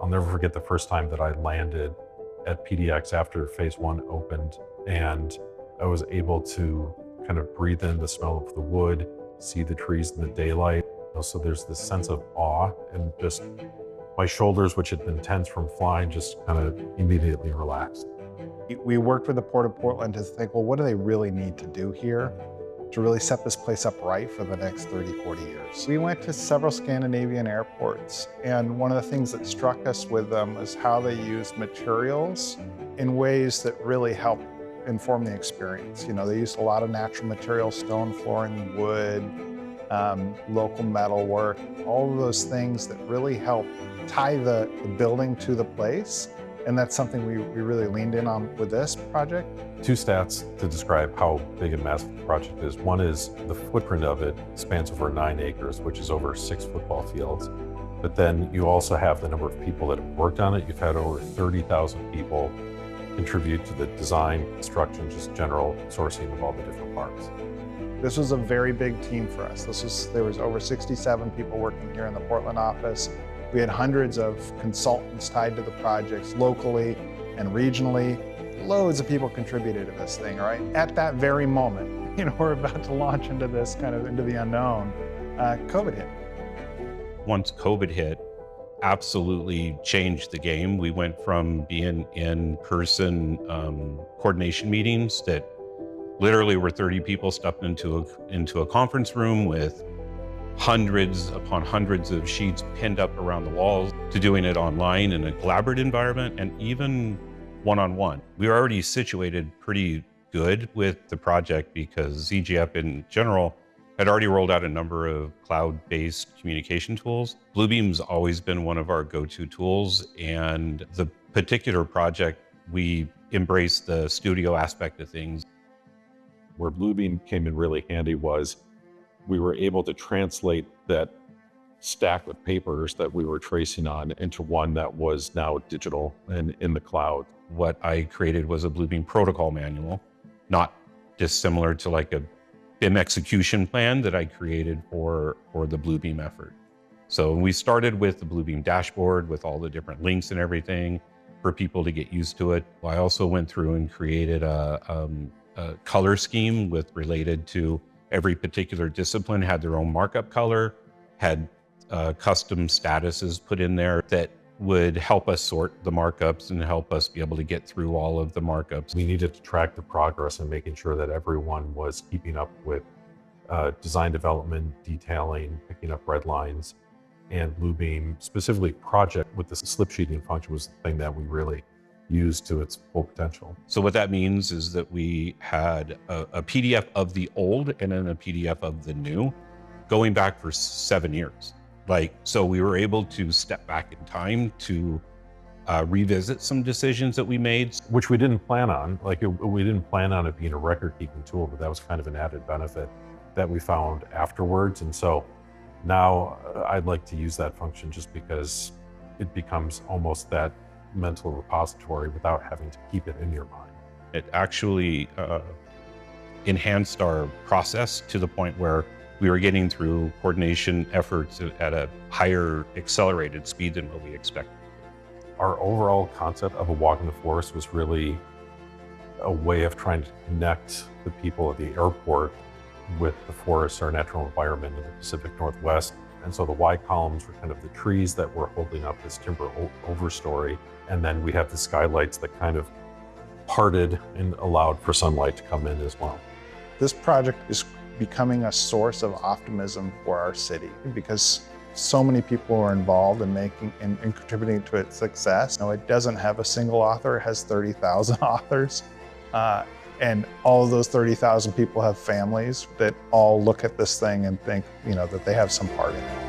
I'll never forget the first time that I landed at PDX after phase 1 opened, and I was able to kind of breathe in the smell of the wood, see the trees in the daylight. So there's this sense of awe, and just my shoulders, which had been tense from flying, just kind of immediately relaxed. We worked with the Port of Portland to think, well, what do they really need to do here to really set this place up right for the next 30, 40 years? We went to several Scandinavian airports, and one of the things that struck us with them was how they used materials in ways that really help inform the experience. You know, they used a lot of natural materials, stone flooring, wood, local metal work, all of those things that really help tie the building to the place. And that's something we really leaned in on with this project. 2 stats to describe how big and massive the project is. One is the footprint of it spans over 9 acres, which is over 6 football fields. But then you also have the number of people that have worked on it. You've had over 30,000 people contribute to the design, construction, just general sourcing of all the different parts. This was a very big team for us. There was over 67 people working here in the Portland office. We had hundreds of consultants tied to the projects locally and regionally. Loads of people contributed to this thing, right? At that very moment, you know, we're about to launch into this kind of into the unknown, COVID hit. Once COVID hit, absolutely changed the game. We went from being in-person coordination meetings that literally were 30 people stuffed into a conference room with hundreds upon hundreds of sheets pinned up around the walls, to doing it online in a collaborative environment and even one-on-one. We were already situated pretty good with the project because ZGF in general had already rolled out a number of cloud-based communication tools. Bluebeam's always been one of our go-to tools, and the particular project, we embraced the studio aspect of things. Where Bluebeam came in really handy was we were able to translate that stack of papers that we were tracing on into one that was now digital and in the cloud. What I created was a Bluebeam protocol manual, not dissimilar to like a BIM execution plan that I created for the Bluebeam effort. So we started with the Bluebeam dashboard with all the different links and everything for people to get used to it. I also went through and created a color scheme related to every particular discipline, had their own markup color, had custom statuses put in there that would help us sort the markups and help us be able to get through all of the markups. We needed to track the progress and making sure that everyone was keeping up with design development, detailing, picking up red lines, and Bluebeam, specifically project with the slip sheeting function, was the thing that we really used to its full potential. So what that means is that we had a PDF of the old and then a PDF of the new going back for 7 years. So we were able to step back in time to revisit some decisions that we made. Which we didn't plan on. We didn't plan on it being a record-keeping tool, but that was kind of an added benefit that we found afterwards. And so now I'd like to use that function just because it becomes almost that mental repository without having to keep it in your mind. It actually enhanced our process to the point where we were getting through coordination efforts at a higher accelerated speed than what we expected. Our overall concept of a walk in the forest was really a way of trying to connect the people at the airport with the forest, our natural environment in the Pacific Northwest. And so the Y columns were kind of the trees that were holding up this timber overstory. And then we have the skylights that kind of parted and allowed for sunlight to come in as well. This project is becoming a source of optimism for our city because so many people are involved in making and contributing to its success. Now, it doesn't have a single author, it has 30,000 authors. And all of those 30,000 people have families that all look at this thing and think, you know, that they have some part in it.